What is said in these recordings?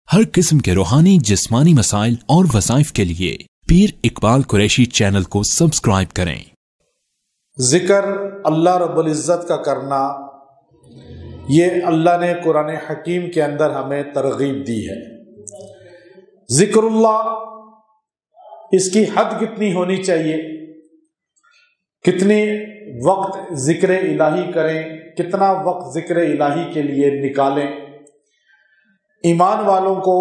ہر قسم کے روحانی جسمانی مسائل اور وظائف کے لیے پیر اقبال قریشی چینل کو سبسکرائب کریں۔ ذکر اللہ رب العزت کا کرنا، یہ اللہ نے قرآن حکیم کے اندر ہمیں ترغیب دی ہے۔ ذکر اللہ، اس کی حد کتنی ہونی چاہیے، کتنی وقت ذکر الہی کریں، کتنا وقت ذکر الہی کے لیے نکالیں۔ ایمان والوں کو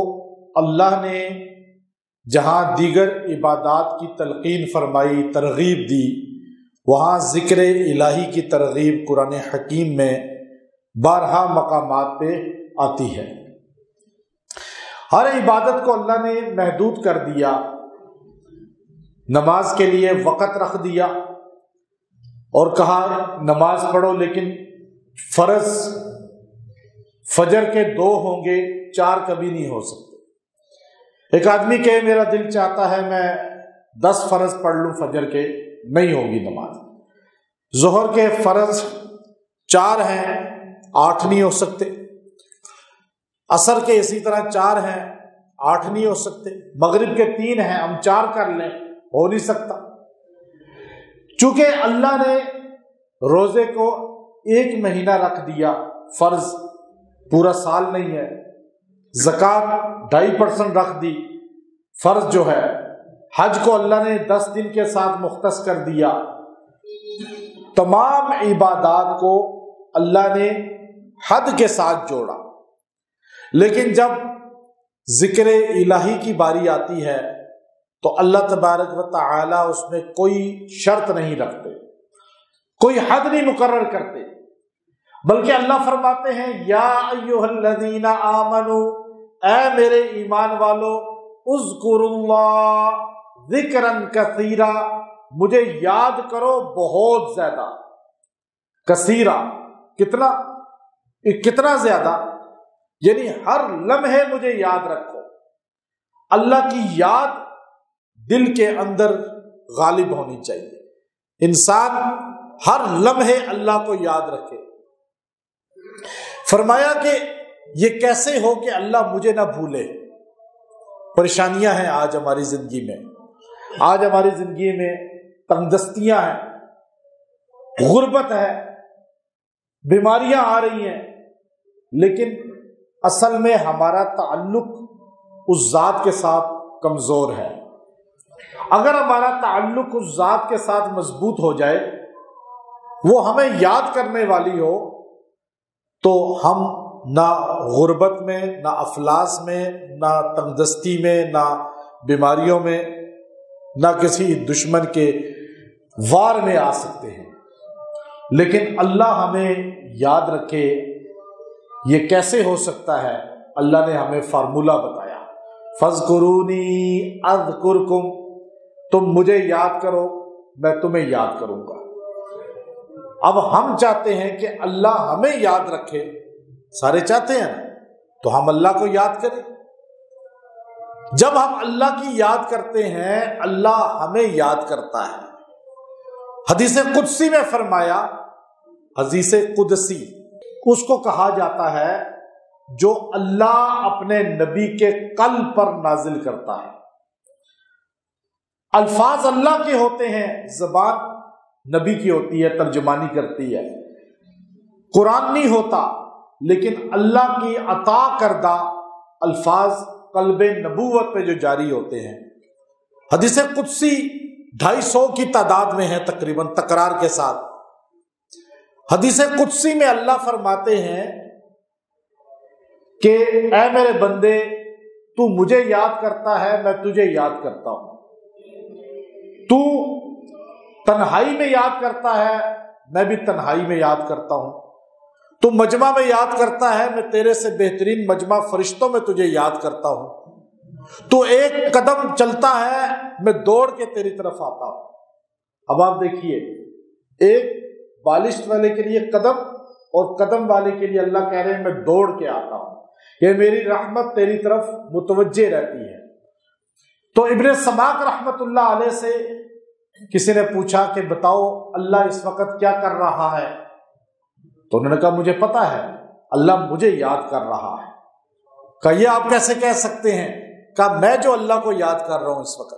اللہ نے جہاں دیگر عبادات کی تلقین فرمائی، ترغیب دی، وہاں ذکر الہی کی ترغیب قرآن حکیم میں بارہا مقامات پہ آتی ہے۔ ہر عبادت کو اللہ نے محدود کر دیا، نماز کے لیے وقت رکھ دیا اور کہا نماز پڑھو، لیکن فرض فجر کے 2 ہوں گے، 4 کبھی نہیں ہو سکتے۔ ایک آدمی کہے میرا دل چاہتا ہے میں 10 فرض پڑھ لوں فجر کے، نہیں ہوگی نماز۔ ظہر کے فرض 4 ہیں، 8 نہیں ہو سکتے۔ عصر کے اسی طرح 4 ہیں، 8 نہیں ہو سکتے۔ مغرب کے 3 ہیں، ہم 4 کر لیں، ہو نہیں سکتا۔ چونکہ اللہ نے روزے کو 1 مہینہ رکھ دیا فرض، پورا سال نہیں ہے۔ زکوٰۃ 2.5% رکھ دی فرض جو ہے۔ حج کو اللہ نے 10 دن کے ساتھ مختص کر دیا۔ تمام عبادات کو اللہ نے حد کے ساتھ جوڑا، لیکن جب ذکر الہی کی باری آتی ہے تو اللہ تبارک و تعالی اس میں کوئی شرط نہیں رکھتے، کوئی حد نہیں مقرر کرتے، بلکہ اللہ فرماتے ہیں یا ایھا الذین آمنوا، اے میرے ایمان والو، اذکروا اللہ ذکرا کثیرا، مجھے یاد کرو بہت زیادہ۔ کثیرا کتنا زیادہ، یعنی ہر لمحے مجھے یاد رکھو۔ اللہ کی یاد دل کے اندر غالب ہونی چاہیے، انسان ہر لمحے اللہ کو یاد رکھے۔ فرمایا کہ یہ کیسے ہو کہ اللہ مجھے نہ بھولے۔ پریشانیاں ہیں آج ہماری زندگی میں، آج ہماری زندگی میں تنگ دستیاں ہیں، غربت ہے، بیماریاں آ رہی ہیں، لیکن اصل میں ہمارا تعلق اس ذات کے ساتھ کمزور ہے۔ اگر ہمارا تعلق اس ذات کے ساتھ مضبوط ہو جائے، وہ ہمیں یاد کرنے والی ہو، تو ہم نہ غربت میں، نہ افلاس میں، نہ تنگ دستی میں، نہ بیماریوں میں، نہ کسی دشمن کے وار میں آ سکتے ہیں۔ لیکن اللہ ہمیں یاد رکھے، یہ کیسے ہو سکتا ہے؟ اللہ نے ہمیں فارمولہ بتایا، فاذکرونی اذکرکم، تم مجھے یاد کرو میں تمہیں یاد کروں گا۔ اب ہم چاہتے ہیں کہ اللہ ہمیں یاد رکھے، سارے چاہتے ہیں نا، تو ہم اللہ کو یاد کریں۔ جب ہم اللہ کی یاد کرتے ہیں، اللہ ہمیں یاد کرتا ہے۔ حدیث قدسی میں فرمایا، حدیث قدسی اس کو کہا جاتا ہے جو اللہ اپنے نبی کے قلب پر نازل کرتا ہے۔ الفاظ اللہ کے ہوتے ہیں، زبان نبی کی ہوتی ہے، ترجمانی کرتی ہے۔ قرآن نہیں ہوتا، لیکن اللہ کی عطا کردہ الفاظ قلب نبوت پہ جو جاری ہوتے ہیں۔ حدیث قدسی 250 کی تعداد میں ہے تقریباً، تکرار کے ساتھ۔ حدیث قدسی میں اللہ فرماتے ہیں کہ اے میرے بندے، تو مجھے یاد کرتا ہے، میں تجھے یاد کرتا ہوں۔ تو تنہائی میں یاد کرتا ہے، میں بھی تنہائی میں یاد کرتا ہوں۔ تو مجمع میں یاد کرتا ہے، میں تیرے سے بہترین مجمع فرشتوں میں تجھے یاد کرتا ہوں۔ تو ایک قدم چلتا ہے، میں دوڑ کے تیری طرف آتا ہوں۔ اب آپ دیکھیے، ایک بالشت والے کے لیے قدم، اور قدم والے کے لیے اللہ کہہ رہے ہیں میں دوڑ کے آتا ہوں، کہ میری رحمت تیری طرف متوجہ رہتی ہے۔ تو ابن سماک رحمت اللہ علیہ سے کسی نے پوچھا کہ بتاؤ اللہ اس وقت کیا کر رہا ہے؟ تو انہوں نے کہا مجھے پتا ہے، اللہ مجھے یاد کر رہا ہے۔ کہا یہ آپ کیسے کہہ سکتے ہیں؟ کہا میں جو اللہ کو یاد کر رہا ہوں اس وقت،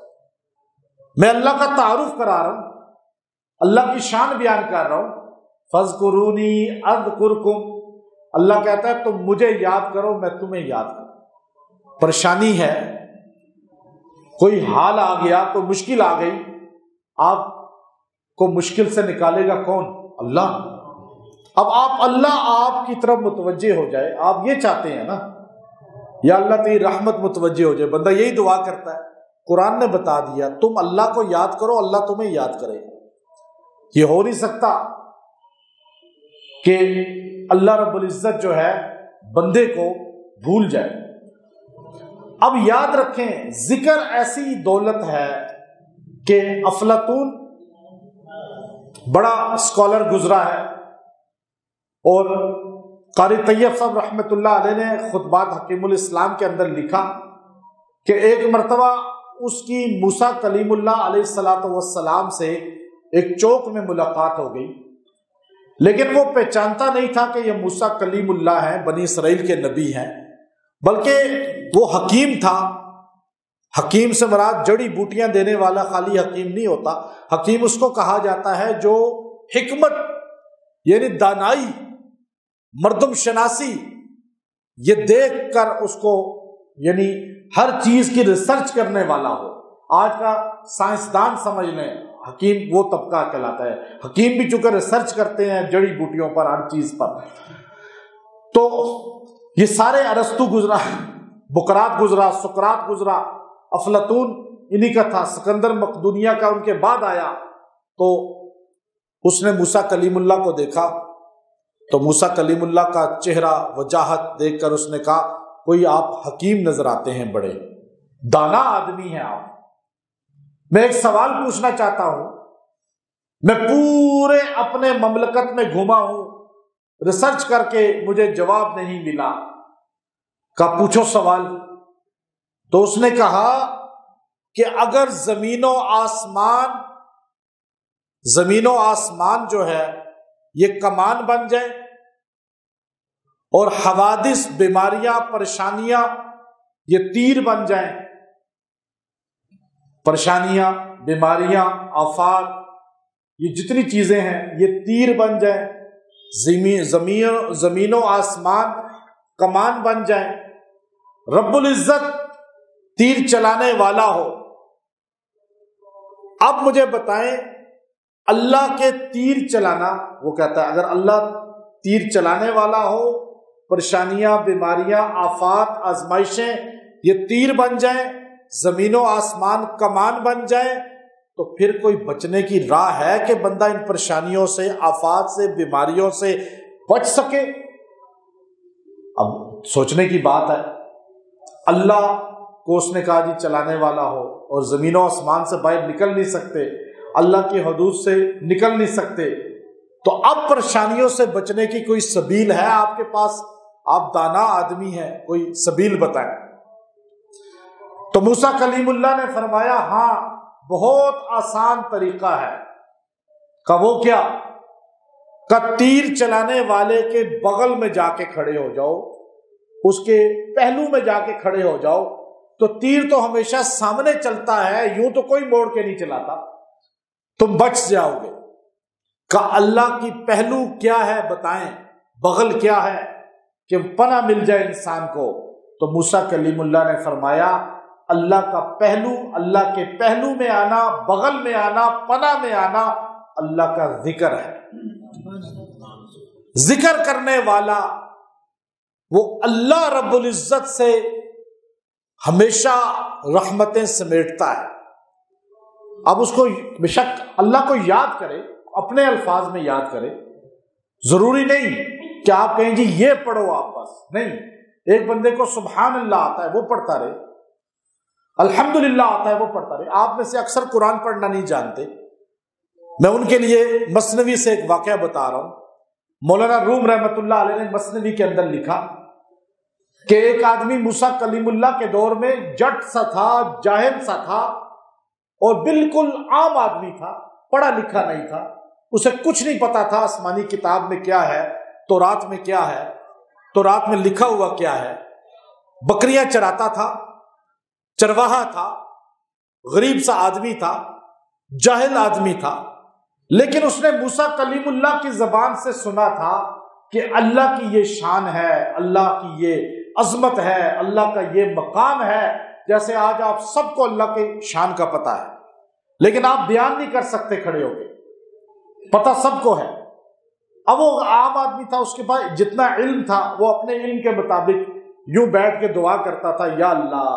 میں اللہ کا تعارف کرا رہا ہوں، اللہ کی شان بیان کر رہا ہوں، فاذکرونی اذکرکم، اللہ کہتا ہے تم مجھے یاد کرو میں تمہیں یاد کروں۔ پریشانی ہے، کوئی حال آ گیا، کوئی مشکل آ گئی، آپ کو مشکل سے نکالے گا کون؟ اللہ۔ اب آپ اللہ آپ کی طرف متوجہ ہو جائے، آپ یہ چاہتے ہیں نا یا اللہ تیری رحمت متوجہ ہو جائے، بندہ یہی دعا کرتا ہے۔ قرآن نے بتا دیا تم اللہ کو یاد کرو، اللہ تمہیں یاد کرے گا۔ یہ ہو نہیں سکتا کہ اللہ رب العزت جو ہے بندے کو بھول جائے۔ اب یاد رکھیں، ذکر ایسی دولت ہے کہ افلاطون بڑا اسکالر گزرا ہے، اور قاری طیب صاحب رحمۃ اللہ علیہ نے خطبات حکیم الاسلام کے اندر لکھا کہ ایک مرتبہ اس کی موسیٰ کلیم اللہ علیہ السلام سے ایک چوک میں ملاقات ہو گئی، لیکن وہ پہچانتا نہیں تھا کہ یہ موسیٰ کلیم اللہ ہیں، بنی اسرائیل کے نبی ہیں، بلکہ وہ حکیم تھا۔ حکیم سے مراد جڑی بوٹیاں دینے والا خالی حکیم نہیں ہوتا، حکیم اس کو کہا جاتا ہے جو حکمت یعنی دانائی، مردم شناسی یہ دیکھ کر اس کو یعنی ہر چیز کی ریسرچ کرنے والا ہو۔ آج کا سائنسدان سمجھ لیں، حکیم وہ طبقہ کہلاتا ہے۔ حکیم بھی چونکہ ریسرچ کرتے ہیں جڑی بوٹیوں پر، ہر چیز پر۔ تو یہ سارے ارسطو گزرا، بقراط گزرا، سقراط گزرا، افلاطون انہی کا تھا، سکندر مقدونیہ کا ان کے بعد آیا۔ تو اس نے موسیٰ کلیم اللہ کو دیکھا تو موسیٰ کلیم اللہ کا چہرہ وجاہت دیکھ کر اس نے کہا کوئی آپ حکیم نظر آتے ہیں، بڑے دانا آدمی ہیں آپ، میں ایک سوال پوچھنا چاہتا ہوں، میں پورے اپنے مملکت میں گھوما ہوں، ریسرچ کر کے مجھے جواب نہیں ملا۔ کہا پوچھو سوال۔ تو اس نے کہا کہ اگر زمین و آسمان جو ہے یہ کمان بن جائے اور حوادث، بیماریاں، پریشانیاں یہ تیر بن جائیں، پریشانیاں، بیماریاں، آفات، یہ جتنی چیزیں ہیں یہ تیر بن جائیں، زمین و آسمان کمان بن جائیں، رب العزت تیر چلانے والا ہو، اب مجھے بتائیں اللہ کے تیر چلانا، وہ کہتا ہے اگر اللہ تیر چلانے والا ہو، پریشانیاں، بیماریاں، آفات، آزمائشیں یہ تیر بن جائیں، زمین و آسمان کمان بن جائیں، تو پھر کوئی بچنے کی راہ ہے کہ بندہ ان پریشانیوں سے، آفات سے، بیماریوں سے بچ سکے؟ اب سوچنے کی بات ہے۔ اللہ کو اس نے کہا جی چلانے والا ہو، اور زمین و آسمان سے باہر نکل نہیں سکتے، اللہ کی حدود سے نکل نہیں سکتے، تو اب پریشانیوں سے بچنے کی کوئی سبیل ہے آپ کے پاس؟ آپ دانا آدمی ہیں، کوئی سبیل بتائیں۔ تو موسیٰ کلیم اللہ نے فرمایا ہاں بہت آسان طریقہ ہے۔ کہ وہ کیا؟ کہ تیر چلانے والے کے بغل میں جا کے کھڑے ہو جاؤ، اس کے پہلو میں جا کے کھڑے ہو جاؤ، تو تیر تو ہمیشہ سامنے چلتا ہے، یوں تو کوئی موڑ کے نہیں چلاتا، تم بچ جاؤ گے۔ کہ اللہ کی پہلو کیا ہے بتائیں، بغل کیا ہے کہ پناہ مل جائے انسان کو؟ تو موسیٰ کلیم اللہ نے فرمایا اللہ کا پہلو، اللہ کے پہلو میں آنا، بغل میں آنا، پناہ میں آنا اللہ کا ذکر ہے۔ ذکر کرنے والا وہ اللہ رب العزت سے ہمیشہ رحمتیں سمیٹتا ہے۔ اب اس کو بے شک اللہ کو یاد کرے، اپنے الفاظ میں یاد کرے، ضروری نہیں کہ آپ کہیں جی یہ پڑھو آپ، بس نہیں، ایک بندے کو سبحان اللہ آتا ہے وہ پڑھتا رہے، الحمدللہ آتا ہے وہ پڑھتا رہے۔ آپ میں سے اکثر قرآن پڑھنا نہیں جانتے، میں ان کے لیے مثنوی سے ایک واقعہ بتا رہا ہوں۔ مولانا روم رحمت اللہ علیہ نے مثنوی کے اندر لکھا کہ ایک آدمی موسیٰ کلیم اللہ کے دور میں جٹ سا تھا، جاہل سا تھا، اور بالکل عام آدمی تھا، پڑھا لکھا نہیں تھا، اسے کچھ نہیں پتا تھا آسمانی کتاب میں کیا ہے، تورات میں کیا ہے، تورات میں لکھا ہوا کیا ہے۔ بکریاں چراتا تھا، چرواہا تھا، غریب سا آدمی تھا، جاہل آدمی تھا، لیکن اس نے موسیٰ کلیم اللہ کی زبان سے سنا تھا کہ اللہ کی یہ شان ہے، اللہ کی یہ عظمت ہے، اللہ کا یہ مقام ہے، جیسے آج آپ سب کو اللہ کے شان کا پتہ ہے، لیکن آپ بیان نہیں کر سکتے کھڑے ہو کے، پتہ سب کو ہے۔ اب وہ عام آدمی تھا، اس کے پاس جتنا علم تھا وہ اپنے علم کے مطابق یوں بیٹھ کے دعا کرتا تھا، یا اللہ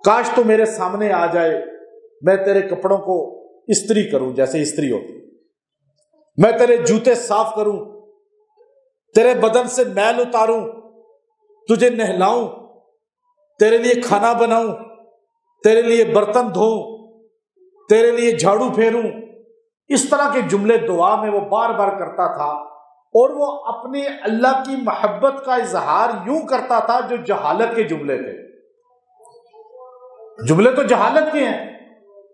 کاش تو میرے سامنے آ جائے، میں تیرے کپڑوں کو استری کروں جیسے استری ہوتی، میں تیرے جوتے صاف کروں، تیرے بدن سے میل اتاروں، تجھے نہلاؤں، تیرے لیے کھانا بناؤں، تیرے لیے برتن دھوؤں، تیرے لیے جھاڑو پھیروں۔ اس طرح کے جملے دعا میں وہ بار بار کرتا تھا، اور وہ اپنی اللہ کی محبت کا اظہار یوں کرتا تھا جو جہالت کے جملے تھے۔ جملے تو جہالت کے ہیں،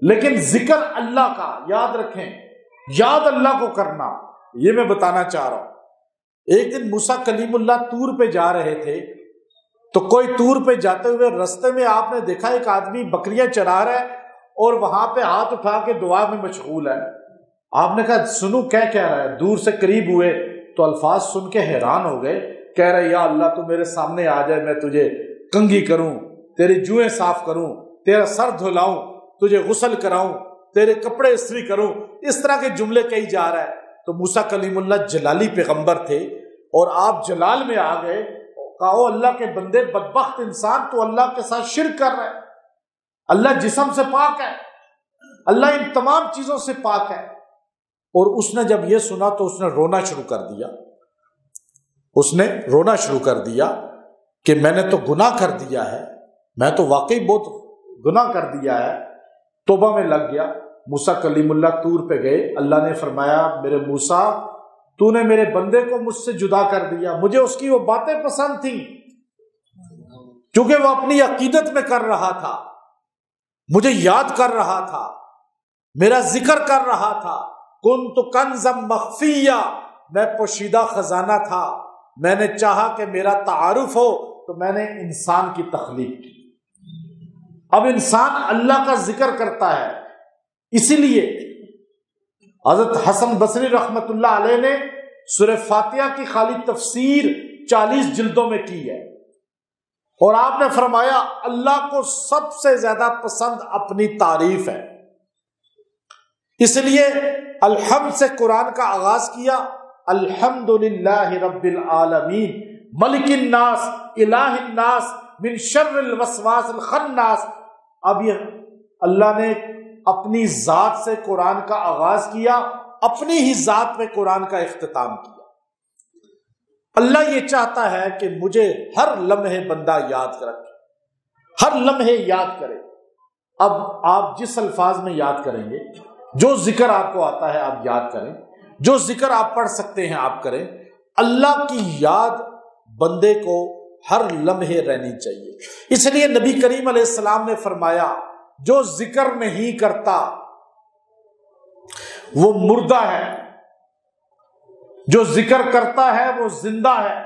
لیکن ذکر اللہ کا، یاد رکھیں، یاد اللہ کو کرنا، یہ میں بتانا چاہ رہا ہوں۔ ایک دن موسیٰ کلیم اللہ طور پہ جا رہے تھے، تو کوئی طور پہ جاتے ہوئے رستے میں آپ نے دیکھا ایک آدمی بکریاں چرا رہا ہے اور وہاں پہ ہاتھ اٹھا کے دعا میں مشغول ہے۔ آپ نے کہا سنو کیا کہہ رہا ہے؟ دور سے قریب ہوئے تو الفاظ سن کے حیران ہو گئے، کہہ رہے یا اللہ تو میرے سامنے آ جائے، میں تجھے کنگھی کروں، تیرے جوئیں صاف کروں، تیرا سر دھلاؤں، تجھے غسل کراؤں، تیرے کپڑے استری کروں۔ اس طرح کے جملے کہی جا رہا ہے۔ تو موسیٰ کلیم اللہ جلالی پیغمبر تھے، اور آپ جلال میں آ گئے، کہا او اللہ کے بندے، بدبخت انسان، تو اللہ کے ساتھ شرک کر رہا ہے۔ اللہ جسم سے پاک ہے، اللہ ان تمام چیزوں سے پاک ہے۔ اور اس نے جب یہ سنا تو اس نے رونا شروع کر دیا، اس نے رونا شروع کر دیا کہ میں نے تو گناہ کر دیا ہے، میں تو واقعی بہت گناہ کر دیا ہے۔ توبہ میں لگ گیا۔ موسیٰ کلیم اللہ طور پہ گئے، اللہ نے فرمایا میرے موسیٰ تو نے میرے بندے کو مجھ سے جدا کر دیا، مجھے اس کی وہ باتیں پسند تھیں، چونکہ وہ اپنی عقیدت میں کر رہا تھا، مجھے یاد کر رہا تھا، میرا ذکر کر رہا تھا، کنت کنزا مخفیہ، میں پوشیدہ خزانہ تھا، میں نے چاہا کہ میرا تعارف ہو تو میں نے انسان کی تخلیق کی۔ اب انسان اللہ کا ذکر کرتا ہے، اسی لیے حضرت حسن بصری رحمت اللہ علیہ نے سورہ فاتحہ کی خالی تفسیر 40 جلدوں میں کی ہے، اور آپ نے فرمایا اللہ کو سب سے زیادہ پسند اپنی تعریف ہے، اس لیے الحمد سے قرآن کا آغاز کیا، الحمدللہ رب العالمین ملک الناس الہ الناس من شر الوسواس الخناس۔ اب یہ اللہ نے اپنی ذات سے قرآن کا آغاز کیا، اپنی ہی ذات میں قرآن کا اختتام کیا۔ اللہ یہ چاہتا ہے کہ مجھے ہر لمحے بندہ یاد رکھے، ہر لمحے یاد کرے۔ اب آپ جس الفاظ میں یاد کریں گے، جو ذکر آپ کو آتا ہے آپ یاد کریں، جو ذکر آپ پڑھ سکتے ہیں آپ کریں۔ اللہ کی یاد بندے کو ہر لمحے رہنی چاہیے۔ اس لیے نبی کریم علیہ السلام نے فرمایا جو ذکر نہیں کرتا وہ مردہ ہے، جو ذکر کرتا ہے وہ زندہ ہے۔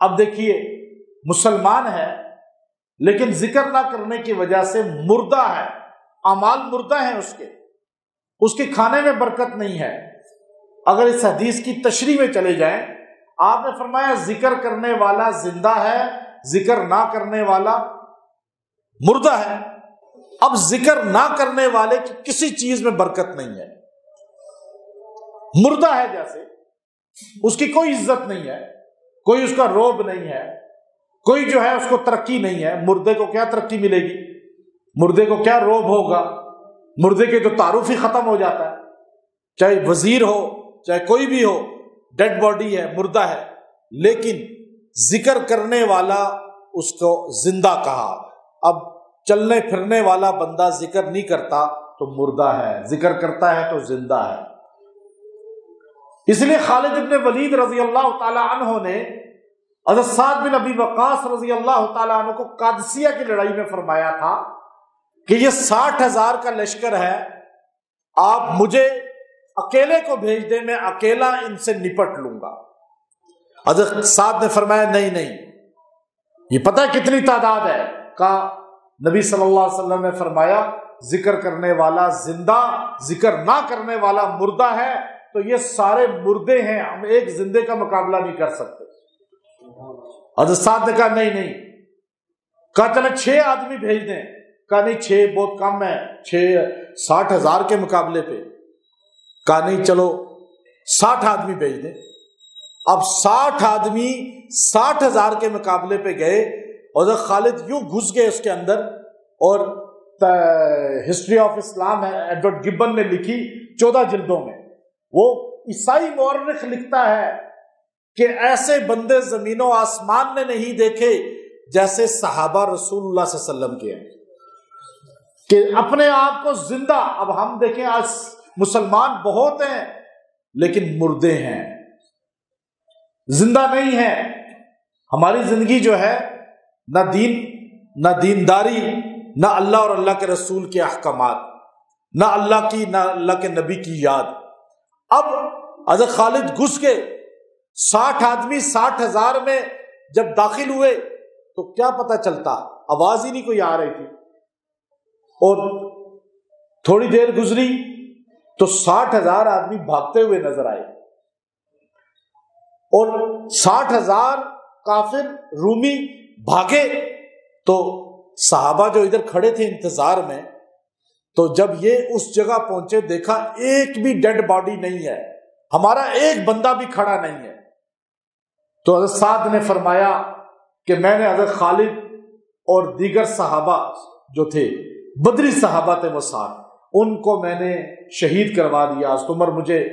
اب دیکھیے مسلمان ہے لیکن ذکر نہ کرنے کی وجہ سے مردہ ہے، اعمال مردہ ہیں اس کے کھانے میں برکت نہیں ہے۔ اگر اس حدیث کی تشریح میں چلے جائیں، آپ نے فرمایا ذکر کرنے والا زندہ ہے، ذکر نہ کرنے والا مردہ ہے۔ اب ذکر نہ کرنے والے کی کسی چیز میں برکت نہیں ہے، مردہ ہے، جیسے اس کی کوئی عزت نہیں ہے، کوئی اس کا روب نہیں ہے، کوئی جو ہے اس کو ترقی نہیں ہے۔ مردے کو کیا ترقی ملے گی؟ مردے کو کیا روب ہوگا؟ مردے کے تو تعارف ہی ختم ہو جاتا ہے، چاہے وزیر ہو چاہے کوئی بھی ہو، ڈیڈ باڈی ہے، مردہ ہے۔ لیکن ذکر کرنے والا اس کو زندہ کہا۔ اب چلنے پھرنے والا بندہ ذکر نہیں کرتا تو مردہ ہے، ذکر کرتا ہے تو زندہ ہے۔ اس لیے خالد ابن ولید رضی اللہ تعالی عنہ نے حضرت سعد بن ابی وقاص رضی اللہ تعالی عنہ کو قادسیہ کی لڑائی میں فرمایا تھا کہ یہ 60,000 کا لشکر ہے، آپ مجھے اکیلے کو بھیج دیں، میں اکیلا ان سے نپٹ لوں گا۔ حضرت سعد نے فرمایا نہیں، یہ پتہ ہے کتنی تعداد ہے؟ کا نبی صلی اللہ علیہ وسلم نے فرمایا ذکر کرنے والا زندہ، ذکر نہ کرنے والا مردہ ہے، تو یہ سارے مردے ہیں، ہم ایک زندے کا مقابلہ نہیں کر سکتے۔ حضرت سعد نے کہا نہیں، کہا چلے 6 آدمی بھیج دیں، کہا نہیں 6 بہت کم ہے، 60,000 کے مقابلے پہ، کہا نہیں چلو 60 آدمی بھیج دیں۔ اب 60 آدمی 60,000 کے مقابلے پہ گئے، اور خالد یوں گھس گئے اس کے اندر، اور ہسٹری آف اسلام ہے ایڈورڈ گبن نے لکھی 14 جلدوں میں، وہ عیسائی مورخ لکھتا ہے کہ ایسے بندے زمین و آسمان نے نہیں دیکھے جیسے صحابہ رسول اللہ صلی اللہ علیہ وسلم کے ہیں، کہ اپنے آپ کو زندہ۔ اب ہم دیکھیں آج مسلمان بہت ہیں لیکن مردے ہیں، زندہ نہیں ہیں۔ ہماری زندگی جو ہے نہ دین، نہ دینداری، نہ اللہ اور اللہ کے رسول کے احکامات، نہ اللہ کی، نہ اللہ کے نبی کی یاد۔ اب حضرت خالد گھس کے 60 آدمی 60,000 میں جب داخل ہوئے تو کیا پتہ چلتا، آواز ہی نہیں کوئی آ رہی تھی، اور تھوڑی دیر گزری تو 60,000 آدمی بھاگتے ہوئے نظر آئے، اور 60,000 کافر رومی بھاگے، تو صحابہ جو ادھر کھڑے تھے انتظار میں، تو جب یہ اس جگہ پہنچے دیکھا ایک بھی ڈیڈ باڈی نہیں ہے، ہمارا ایک بندہ بھی کھڑا نہیں ہے۔ تو حضرت سعد نے فرمایا کہ میں نے حضرت خالد اور دیگر صحابہ جو تھے، بدری صحابہ تھے وہ ساتھ، ان کو میں نے شہید کروا دیا۔ حضرت عمر مجھے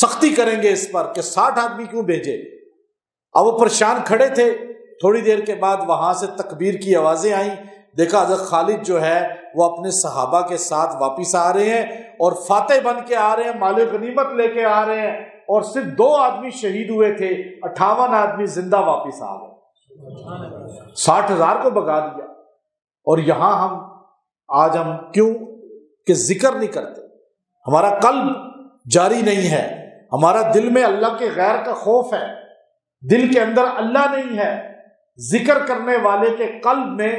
سختی کریں گے اس پر کہ 60 آدمی کیوں بھیجے۔ اب وہ پریشان کھڑے تھے، تھوڑی دیر کے بعد وہاں سے تکبیر کی آوازیں آئیں، دیکھا حضرت خالد جو ہے وہ اپنے صحابہ کے ساتھ واپس آ رہے ہیں، اور فاتح بن کے آ رہے ہیں، مال غنیمت لے کے آ رہے ہیں، اور صرف 2 آدمی شہید ہوئے تھے، 58 آدمی زندہ واپس آ گئے، 60,000 کو بگا دیا۔ اور یہاں آج ہم کیوں کہ ذکر نہیں کرتے، ہمارا قلب جاری نہیں ہے، ہمارا دل میں اللہ کے غیر کا خوف ہے، دل کے اندر اللہ نہیں ہے۔ ذکر کرنے والے کے قلب میں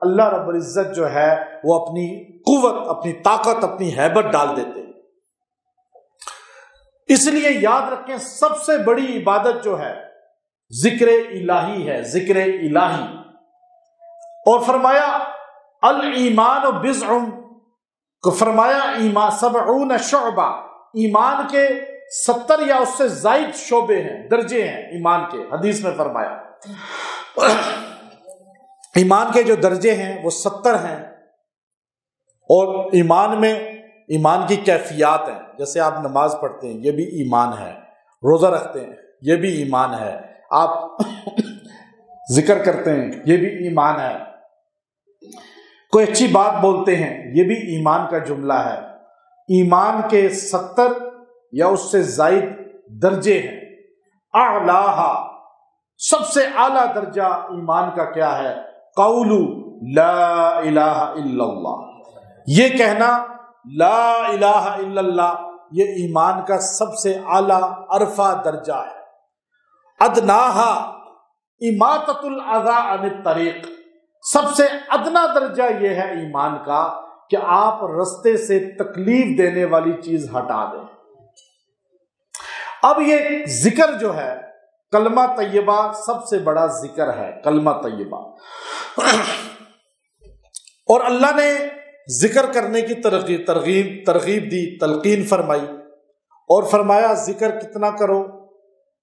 اللہ رب العزت جو ہے وہ اپنی قوت، اپنی طاقت، اپنی ہیبت ڈال دیتے ہیں۔ اس لیے یاد رکھیں سب سے بڑی عبادت جو ہے ذکر الہی ہے، ذکر الہی۔ اور فرمایا الایمان بضع، فرمایا ایمان 70 شعبہ، ایمان کے 70 یا اس سے زائد شعبے ہیں، درجے ہیں ایمان کے۔ حدیث میں فرمایا ایمان کے جو درجے ہیں وہ 70 ہیں، اور ایمان میں ایمان کی کیفیات ہیں، جیسے آپ نماز پڑھتے ہیں یہ بھی ایمان ہے، روزہ رکھتے ہیں یہ بھی ایمان ہے، آپ ذکر کرتے ہیں یہ بھی ایمان ہے، کوئی اچھی بات بولتے ہیں یہ بھی ایمان کا جملہ ہے۔ ایمان کے 70 یا اس سے زائد درجے ہیں۔ اعلیٰ، سب سے اعلیٰ درجہ ایمان کا کیا ہے؟ قول لا الہ الا اللہ، یہ کہنا لا الہ الا اللہ، یہ ایمان کا سب سے اعلیٰ عرفہ درجہ ہے۔ ادناہا اماطۃ الاذی عن الطریق، سب سے ادنا درجہ یہ ہے ایمان کا کہ آپ رستے سے تکلیف دینے والی چیز ہٹا دیں۔ اب یہ ذکر جو ہے کلمہ طیبہ سب سے بڑا ذکر ہے، کلمہ طیبہ، اور اللہ نے ذکر کرنے کی ترغیب دی، تلقین فرمائی، اور فرمایا ذکر کتنا کرو؟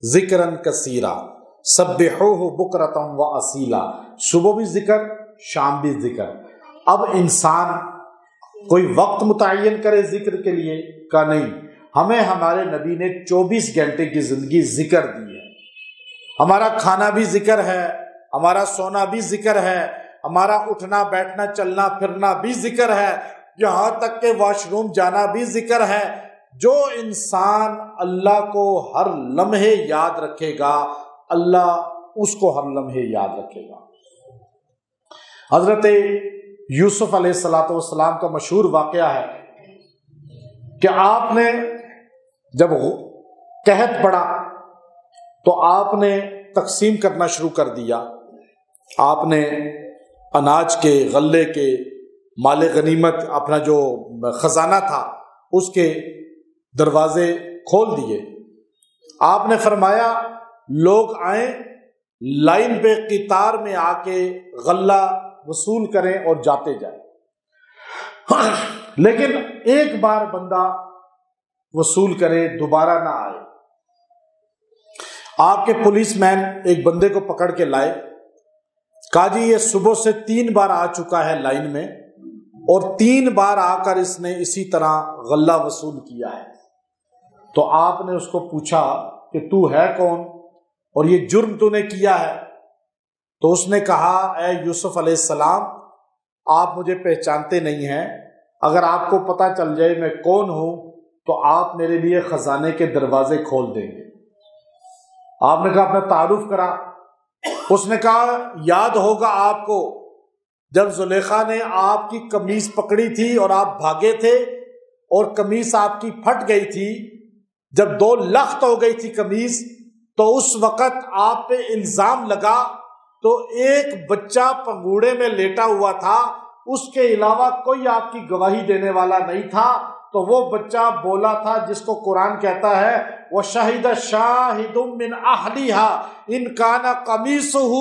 ذکرن کثیرا سبحوہ بکرۃ و اصیلا، صبح بھی ذکر شام بھی ذکر۔ اب انسان کوئی وقت متعین کرے ذکر کے لیے کا نہیں، ہمیں ہمارے نبی نے 24 گھنٹے کی زندگی ذکر دی ہے۔ ہمارا کھانا بھی ذکر ہے، ہمارا سونا بھی ذکر ہے، ہمارا اٹھنا بیٹھنا چلنا پھرنا بھی ذکر ہے، یہاں تک کہ واش روم جانا بھی ذکر ہے۔ جو انسان اللہ کو ہر لمحے یاد رکھے گا، اللہ اس کو ہر لمحے یاد رکھے گا۔ حضرت یوسف علیہ السلام کا مشہور واقعہ ہے کہ آپ نے جب قحط پڑا تو آپ نے تقسیم کرنا شروع کر دیا، آپ نے اناج کے، غلے کے، مال غنیمت، اپنا جو خزانہ تھا اس کے دروازے کھول دیے۔ آپ نے فرمایا لوگ آئیں، لائن پہ قطار میں آ کے غلہ وصول کریں اور جاتے جائیں، لیکن ایک بار بندہ وصول کرے، دوبارہ نہ آئے۔ آپ کے پولیس مین ایک بندے کو پکڑ کے لائے، کہا جی یہ صبح سے 3 بار آ چکا ہے لائن میں، اور 3 بار آ کر اس نے اسی طرح غلہ وصول کیا ہے۔ تو آپ نے اس کو پوچھا کہ تو ہے کون اور یہ جرم تو نے کیا ہے؟ تو اس نے کہا اے یوسف علیہ السلام، آپ مجھے پہچانتے نہیں ہیں، اگر آپ کو پتہ چل جائے میں کون ہوں تو آپ میرے لیے خزانے کے دروازے کھول دیں گے۔ آپ نے کہا اپنا تعارف کرا۔ اس نے کہا یاد ہوگا آپ کو جب زلیخا نے آپ کی قمیص پکڑی تھی اور آپ بھاگے تھے اور قمیص آپ کی پھٹ گئی تھی، جب 2 لخت ہو گئی تھی قمیص، تو اس وقت آپ پہ الزام لگا تو ایک بچہ پنگوڑے میں لیٹا ہوا تھا، اس کے علاوہ کوئی آپ کی گواہی دینے والا نہیں تھا، تو وہ بچہ بولا تھا جس کو قرآن کہتا ہے وَشَهِدَ شَاهِدٌ مِّنْ أَهْلِهَا إِنْ كَانَ قَمِيصُهُ،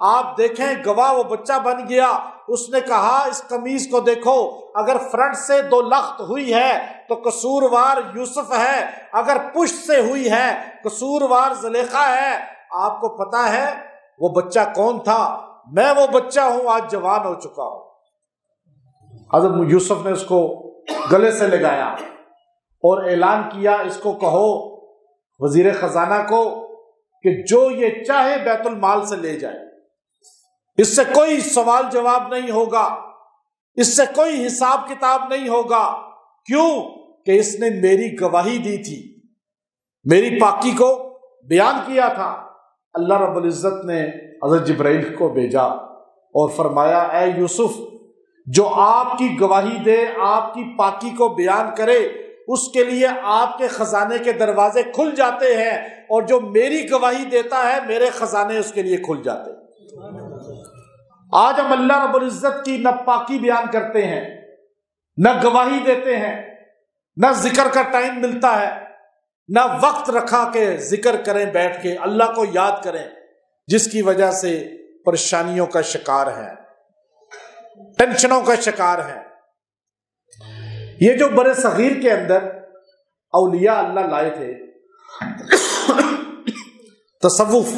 آپ دیکھیں گواہ وہ بچہ بن گیا۔ اس نے کہا اس قمیص کو دیکھو، اگر فرنٹ سے 2 لخت ہوئی ہے تو قصوروار یوسف ہے، اگر پشت سے ہوئی ہے قصوروار زلیخا ہے۔ آپ کو پتا ہے وہ بچہ کون تھا؟ میں وہ بچہ ہوں، آج جوان ہو چکا ہوں۔ حضرت یوسف نے اس کو گلے سے لگایا اور اعلان کیا اس کو کہو وزیر خزانہ کو کہ جو یہ چاہے بیت المال سے لے جائے، اس سے کوئی سوال جواب نہیں ہوگا، اس سے کوئی حساب کتاب نہیں ہوگا۔ کیوں کہ اس نے میری گواہی دی تھی، میری پاکی کو بیان کیا تھا۔ اللہ رب العزت نے حضرت جبرائیل کو بھیجا اور فرمایا اے یوسف، جو آپ کی گواہی دے، آپ کی پاکی کو بیان کرے، اس کے لیے آپ کے خزانے کے دروازے کھل جاتے ہیں، اور جو میری گواہی دیتا ہے میرے خزانے اس کے لیے کھل جاتے ہیں۔ آج ہم اللہ رب العزت کی نہ پاکی بیان کرتے ہیں، نہ گواہی دیتے ہیں، نہ ذکر کا ٹائم ملتا ہے، نہ وقت رکھا کہ ذکر کریں، بیٹھ کے اللہ کو یاد کریں، جس کی وجہ سے پریشانیوں کا شکار ہیں، ٹینشنوں کا شکار ہیں۔ یہ جو برے صغیر کے اندر اولیاء اللہ لائے تھے، تصوف،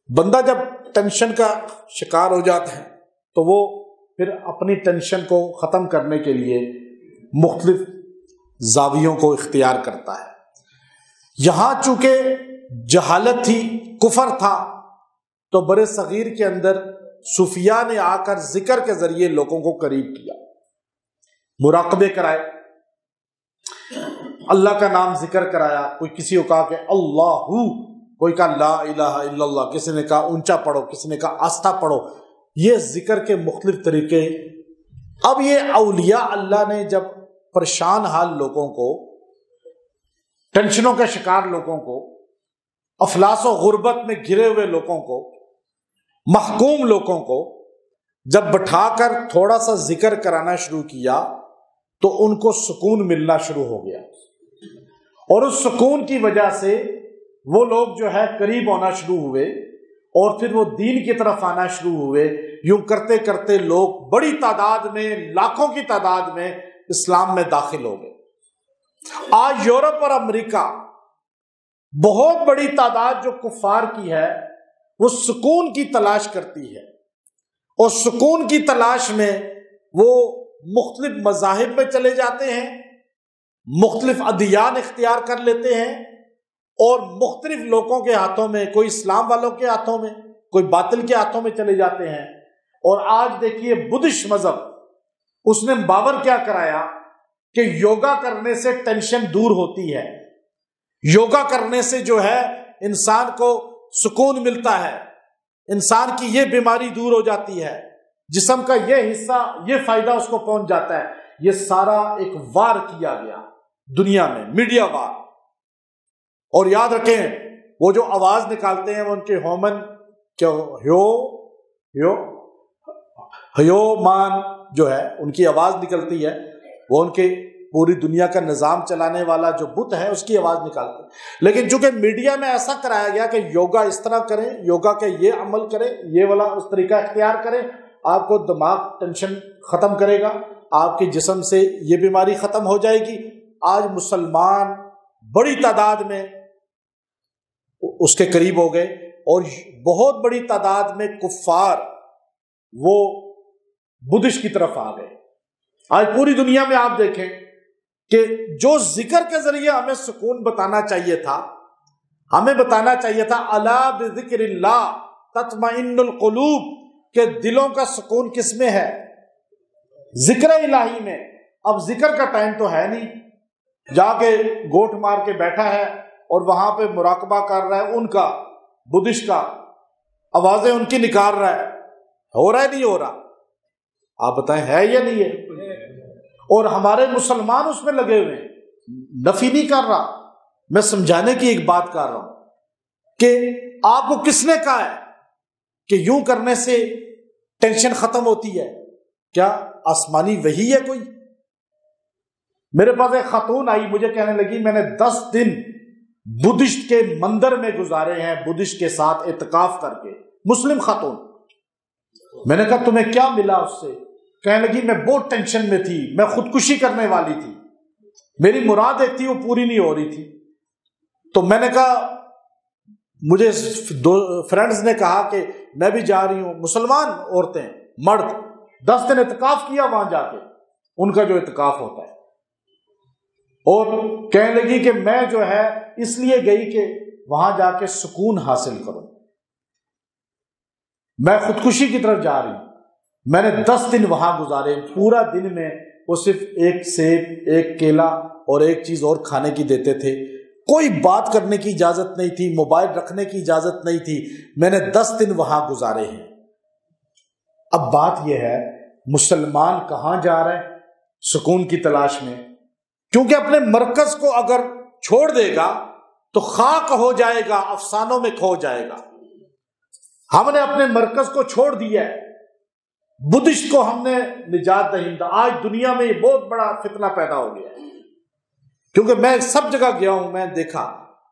بندہ جب ٹینشن کا شکار ہو جاتا ہے تو وہ پھر اپنی ٹینشن کو ختم کرنے کے لیے مختلف زاویوں کو اختیار کرتا ہے۔ یہاں چونکہ جہالت تھی، کفر تھا، تو برے صغیر کے اندر صوفیاء نے آ کر ذکر کے ذریعے لوگوں کو قریب کیا، مراقبے کرائے، اللہ کا نام ذکر کرایا۔ کوئی کسی کو کہا کہ اللہ، کوئی کہا لا الہ الا اللہ، کسی نے کہا اونچا پڑھو، کسی نے کہا آستہ پڑھو، یہ ذکر کے مختلف طریقے۔ اب یہ اولیاء اللہ نے جب پریشان حال لوگوں کو، ٹینشنوں کا شکار لوگوں کو، افلاس و غربت میں گھرے ہوئے لوگوں کو، محکوم لوگوں کو جب بٹھا کر تھوڑا سا ذکر کرانا شروع کیا تو ان کو سکون ملنا شروع ہو گیا، اور اس سکون کی وجہ سے وہ لوگ جو ہے قریب ہونا شروع ہوئے، اور پھر وہ دین کی طرف آنا شروع ہوئے۔ یوں کرتے کرتے لوگ بڑی تعداد میں، لاکھوں کی تعداد میں اسلام میں داخل ہو گئے۔ آج یورپ اور امریکہ بہت بڑی تعداد جو کفار کی ہے، وہ سکون کی تلاش کرتی ہے، اور سکون کی تلاش میں وہ مختلف مذاہب میں چلے جاتے ہیں، مختلف ادیان اختیار کر لیتے ہیں، اور مختلف لوگوں کے ہاتھوں میں، کوئی اسلام والوں کے ہاتھوں میں، کوئی باطل کے ہاتھوں میں چلے جاتے ہیں۔ اور آج دیکھیے بدھسٹ مذہب، اس نے باور کیا کرایا کہ یوگا کرنے سے ٹینشن دور ہوتی ہے، یوگا کرنے سے جو ہے انسان کو سکون ملتا ہے، انسان کی یہ بیماری دور ہو جاتی ہے، جسم کا یہ حصہ، یہ فائدہ اس کو پہنچ جاتا ہے۔ یہ سارا ایک وار کیا گیا دنیا میں، میڈیا وار۔ اور یاد رکھیں وہ جو آواز نکالتے ہیں وہ ان کے ہومن کہ ہیو مان جو ہے ان کی آواز نکلتی ہے، وہ ان کے پوری دنیا کا نظام چلانے والا جو بت ہے اس کی آواز نکالتے ہیں۔ لیکن چونکہ میڈیا میں ایسا کرایا گیا کہ یوگا اس طرح کریں، یوگا کے یہ عمل کریں، یہ والا اس طریقہ اختیار کریں، آپ کو دماغ ٹینشن ختم کرے گا، آپ کے جسم سے یہ بیماری ختم ہو جائے گی۔ آج مسلمان بڑی تعداد میں اس کے قریب ہو گئے، اور بہت بڑی تعداد میں کفار وہ بدھسٹ کی طرف آ گئے۔ آج پوری دنیا میں آپ دیکھیں کہ جو ذکر کے ذریعے ہمیں سکون بتانا چاہیے تھا، ہمیں بتانا چاہیے تھا الا بذکر اللہ تطمئن القلوب، کہ دلوں کا سکون کس میں ہے؟ ذکر الہی میں۔ اب ذکر کا ٹائم تو ہے نہیں، جا کے گوٹ مار کے بیٹھا ہے اور وہاں پہ مراقبہ کر رہا ہے ان کا، بدھسٹ کا، آوازیں ان کی نکال رہا ہے، ہو رہا ہے نہیں ہو رہا؟ آپ بتائیں ہے یا نہیں ہے؟ اور ہمارے مسلمان اس میں لگے ہوئے ہیں، نفی نہیں کر رہا، میں سمجھانے کی ایک بات کر رہا ہوں کہ آپ کو کس نے کہا ہے کہ یوں کرنے سے ٹینشن ختم ہوتی ہے؟ کیا آسمانی وحی ہے کوئی؟ میرے پاس ایک خاتون آئی، مجھے کہنے لگی میں نے 10 دن بدھسٹ کے مندر میں گزارے ہیں، بدھسٹ کے ساتھ اعتکاف کر کے، مسلم خاتون۔ میں نے کہا تمہیں کیا ملا اس سے؟ کہنے لگی میں بہت ٹینشن میں تھی، میں خودکشی کرنے والی تھی، میری مراد ایک تھی وہ پوری نہیں ہو رہی تھی۔ تو میں نے کہا، مجھے دو فرینڈز نے کہا کہ میں بھی جا رہی ہوں، مسلمان عورتیں مرد 10 دن اعتکاف کیا وہاں جا کے، ان کا جو اعتکاف ہوتا ہے، اور کہنے لگی کہ میں جو ہے اس لیے گئی کہ وہاں جا کے سکون حاصل کروں، میں خودکشی کی طرف جا رہی ہوں۔ میں نے 10 دن وہاں گزارے، پورا دن میں وہ صرف ایک سیب، ایک کیلا اور ایک چیز اور کھانے کی دیتے تھے، کوئی بات کرنے کی اجازت نہیں تھی، موبائل رکھنے کی اجازت نہیں تھی۔ میں نے 10 دن وہاں گزارے ہیں۔ اب بات یہ ہے، مسلمان کہاں جا رہے ہیں سکون کی تلاش میں؟ کیونکہ اپنے مرکز کو اگر چھوڑ دے گا تو خاک ہو جائے گا، افسانوں میں کھو جائے گا۔ ہم نے اپنے مرکز کو چھوڑ دیا ہے، بدھسٹ کو ہم نے نجات دہندہ۔ آج دنیا میں یہ بہت بڑا فتنہ پیدا ہو گیا ہے، کیونکہ میں سب جگہ گیا ہوں، میں دیکھا۔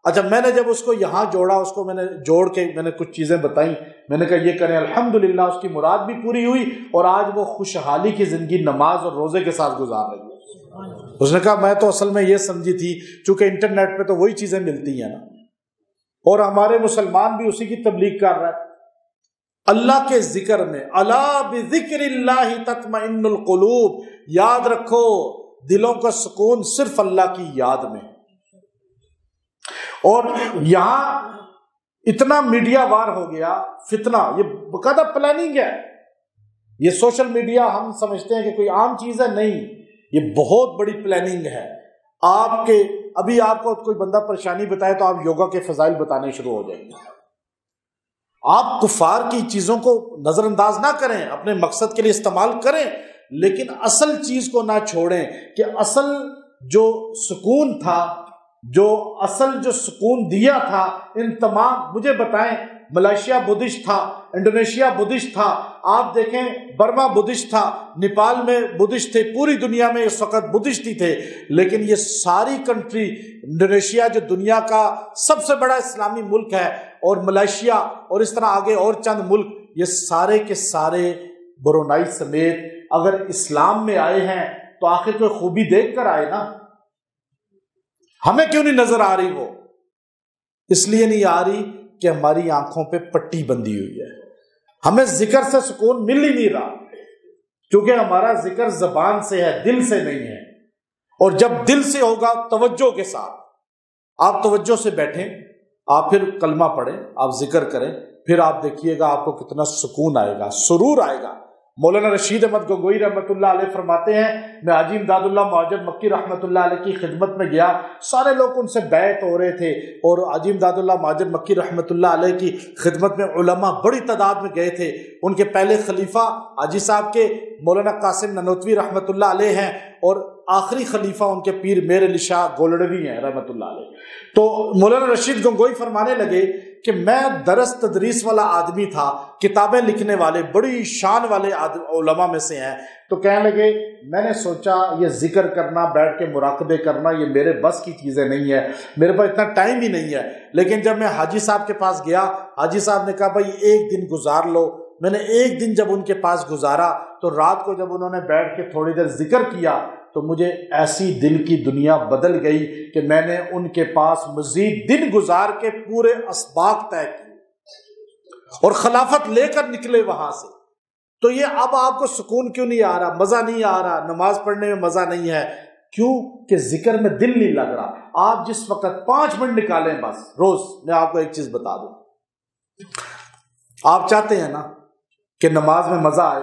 اچھا، میں نے جب اس کو یہاں جوڑا، اس کو میں نے جوڑ کے میں نے کچھ چیزیں بتائیں، میں نے کہا یہ کریں، الحمدللہ اس کی مراد بھی پوری ہوئی، اور آج وہ خوشحالی کی زندگی نماز اور روزے کے ساتھ گزار رہی ہے۔ اس نے کہا میں تو اصل میں یہ سمجھی تھی، چونکہ انٹرنیٹ پہ تو وہی چیزیں ملتی ہیں نا، اور ہمارے مسلمان بھی اسی کی تبلیغ کر رہا ہے۔ اللہ کے ذکر میں، الا بذکر اللہ تطمئن القلوب، یاد رکھو دلوں کا سکون صرف اللہ کی یاد میں۔ اور یہاں اتنا میڈیا وار ہو گیا فتنہ، یہ باقاعدہ پلاننگ ہے۔ یہ سوشل میڈیا ہم سمجھتے ہیں کہ کوئی عام چیز ہے، نہیں، یہ بہت بڑی پلاننگ ہے۔ آپ کے ابھی آپ کو کوئی بندہ پریشانی بتائے تو آپ یوگا کے فضائل بتانے شروع ہو جائیں گے۔ آپ کفار کی چیزوں کو نظر انداز نہ کریں، اپنے مقصد کے لیے استعمال کریں، لیکن اصل چیز کو نہ چھوڑیں، کہ اصل جو سکون تھا، جو اصل جو سکون دیا تھا، ان تمام، مجھے بتائیں، ملائیشیا بدھسٹ تھا، انڈونیشیا بدھسٹ تھا، آپ دیکھیں برما بدھسٹ تھا، نیپال میں بدھسٹ تھے، پوری دنیا میں اس وقت بدھسٹ ہی تھے، لیکن یہ ساری کنٹری، انڈونیشیا جو دنیا کا سب سے بڑا اسلامی ملک ہے، اور ملائیشیا، اور اس طرح آگے اور چند ملک، یہ سارے کے سارے برونائی سمیت اگر اسلام میں آئے ہیں تو آخر کوئی خوبی دیکھ کر آئے نا۔ ہمیں کیوں نہیں نظر آ رہی وہ؟ اس لیے نہیں آ رہی کہ ہماری آنکھوں پہ پٹی بندھی ہوئی ہے، ہمیں ذکر سے سکون مل ہی نہیں رہا، کیونکہ ہمارا ذکر زبان سے ہے، دل سے نہیں ہے۔ اور جب دل سے ہوگا توجہ کے ساتھ، آپ توجہ سے بیٹھیں، آپ پھر کلمہ پڑھیں، آپ ذکر کریں، پھر آپ دیکھیے گا آپ کو کتنا سکون آئے گا، سرور آئے گا۔ مولانا رشید احمد گنگوئی رحمۃ اللہ علیہ فرماتے ہیں، میں حاجی امداد اللہ مہاجر مکی رحمۃ اللہ علیہ کی خدمت میں گیا، سارے لوگ ان سے بیعت ہو رہے تھے، اور حاجی امداد اللہ مہاجر مکی رحمۃ اللہ علیہ کی خدمت میں علماء بڑی تعداد میں گئے تھے۔ ان کے پہلے خلیفہ حاجی صاحب کے مولانا قاسم ننوتوی رحمۃ اللہ علیہ ہیں، اور آخری خلیفہ ان کے پیر میر علی شاہ گولڑوی ہیں رحمۃ اللہ علیہ۔ تو مولانا رشید گنگوئی فرمانے لگے کہ میں درس تدریس والا آدمی تھا، کتابیں لکھنے والے بڑی شان والے علماء میں سے ہیں، تو کہنے لگے میں نے سوچا یہ ذکر کرنا، بیٹھ کے مراقبے کرنا، یہ میرے بس کی چیزیں نہیں ہے، میرے پاس اتنا ٹائم ہی نہیں ہے۔ لیکن جب میں حاجی صاحب کے پاس گیا، حاجی صاحب نے کہا بھائی ایک دن گزار لو۔ میں نے ایک دن جب ان کے پاس گزارا تو رات کو جب انہوں نے بیٹھ کے تھوڑی دیر ذکر کیا تو مجھے ایسی دل کی دنیا بدل گئی کہ میں نے ان کے پاس مزید دن گزار کے پورے اسباق طے کیے اور خلافت لے کر نکلے وہاں سے۔ تو یہ اب آپ کو سکون کیوں نہیں آ رہا، مزہ نہیں آ رہا، نماز پڑھنے میں مزہ نہیں ہے؟ کیوں کہ ذکر میں دل نہیں لگ رہا۔ آپ جس وقت 5 منٹ نکالیں بس روز، میں آپ کو ایک چیز بتا دوں، آپ چاہتے ہیں نا کہ نماز میں مزہ آئے،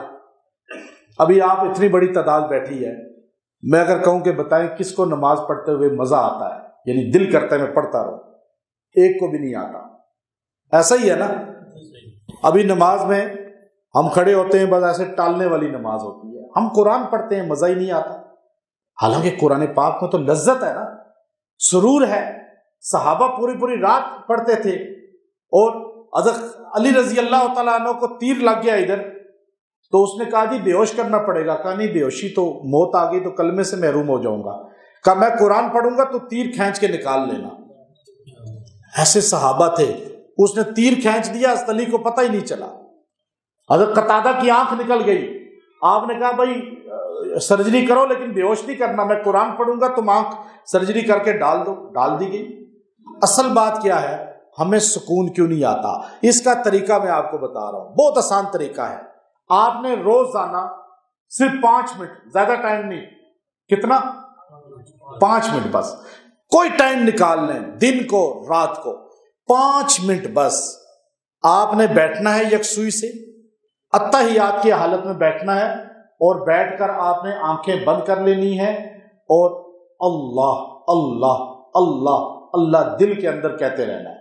ابھی آپ اتنی بڑی تعداد بیٹھی ہے، میں اگر کہوں کہ بتائیں کس کو نماز پڑھتے ہوئے مزہ آتا ہے، یعنی دل کرتا ہے میں پڑھتا رہوں، ایک کو بھی نہیں آتا۔ ایسا ہی ہے نا، ابھی نماز میں ہم کھڑے ہوتے ہیں بس ایسے ٹالنے والی نماز ہوتی ہے، ہم قرآن پڑھتے ہیں مزہ ہی نہیں آتا، حالانکہ قرآن پاک میں تو لذت ہے نا، سرور ہے۔ صحابہ پوری رات پڑھتے تھے، اور حضرت علی رضی اللہ تعالیٰ عنہ کو تیر لگ گیا ادھر، تو اس نے کہا جی بے ہوش کرنا پڑے گا۔ کہا نہیں، بے ہوشی تو موت آ گئی تو کلمے سے محروم ہو جاؤں گا۔ کہا میں قرآن پڑھوں گا تو تیر کھینچ کے نکال لینا۔ ایسے صحابہ تھے، اس نے تیر کھینچ دیا، حضرت علی کو پتہ ہی نہیں چلا۔ حضرت قتادہ کی آنکھ نکل گئی، آپ نے کہا بھائی سرجری کرو لیکن بے ہوش نہیں کرنا، میں قرآن پڑھوں گا تم آنکھ سرجری کر کے ڈال دو، ڈال دی گئی۔ اصل بات کیا ہے، ہمیں سکون کیوں نہیں آتا؟ اس کا طریقہ میں آپ کو بتا رہا ہوں، بہت آسان طریقہ ہے۔ آپ نے روزانہ صرف 5 منٹ، زیادہ ٹائم نہیں، کتنا؟ 5 منٹ بس، کوئی ٹائم نکال لیں، دن کو رات کو 5 منٹ بس آپ نے بیٹھنا ہے یکسوئی سے، اتحیات کی حالت میں بیٹھنا ہے، اور بیٹھ کر آپ نے آنکھیں بند کر لینی ہے، اور اللہ اللہ اللہ اللہ دل کے اندر کہتے رہنا ہے،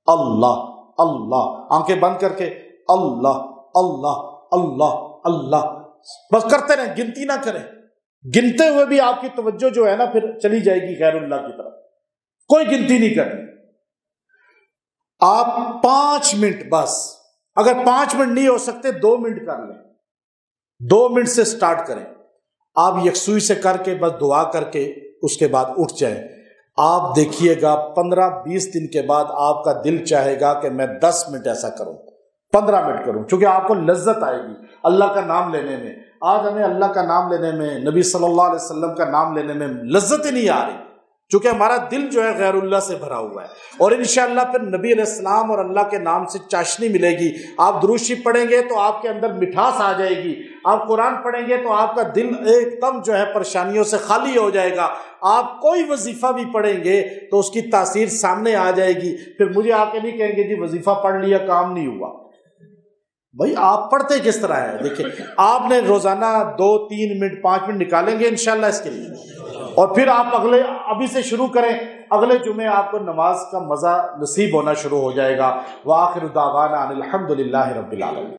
اللہ اللہ، آنکھیں بند کر کے اللہ اللہ اللہ اللہ، بس کرتے رہیں، گنتی نہ کریں۔ گنتے ہوئے بھی آپ کی توجہ جو ہے نا پھر چلی جائے گی غیر اللہ کی طرف، کوئی گنتی نہیں کرنی۔ آپ 5 منٹ بس، اگر 5 منٹ نہیں ہو سکتے 2 منٹ کر لیں، 2 منٹ سے سٹارٹ کریں، آپ یکسوئی سے کر کے بس دعا کر کے اس کے بعد اٹھ جائیں۔ آپ دیکھیے گا 15-20 دن کے بعد آپ کا دل چاہے گا کہ میں 10 منٹ ایسا کروں، 15 منٹ کروں، چونکہ آپ کو لذت آئے گی اللہ کا نام لینے میں۔ آج ہمیں اللہ کا نام لینے میں، نبی صلی اللہ علیہ وسلم کا نام لینے میں لذت ہی نہیں آ رہی، چونکہ ہمارا دل جو ہے غیر اللہ سے بھرا ہوا ہے۔ اور انشاءاللہ پھر نبی علیہ السلام اور اللہ کے نام سے چاشنی ملے گی۔ آپ درود شریف پڑھیں گے تو آپ کے اندر مٹھاس آ جائے گی، آپ قرآن پڑھیں گے تو آپ کا دل ایک دم جو ہے پریشانیوں سے خالی ہو جائے گا۔ آپ کوئی وظیفہ بھی پڑھیں گے تو اس کی تاثیر سامنے آ جائے گی، پھر مجھے آ کے نہیں کہیں گے جی وظیفہ پڑھ لیا کام نہیں ہوا۔ بھائی آپ پڑھتے کس طرح ہے؟ دیکھیں آپ نے روزانہ 2-3 منٹ 5 منٹ نکالیں گے انشاءاللہ اس کے لیے، اور پھر آپ ابھی سے شروع کریں، اگلے جمعے آپ کو نماز کا مزہ نصیب ہونا شروع ہو جائے گا۔ وآخر دعوانا ان الحمد للہ رب العالمین۔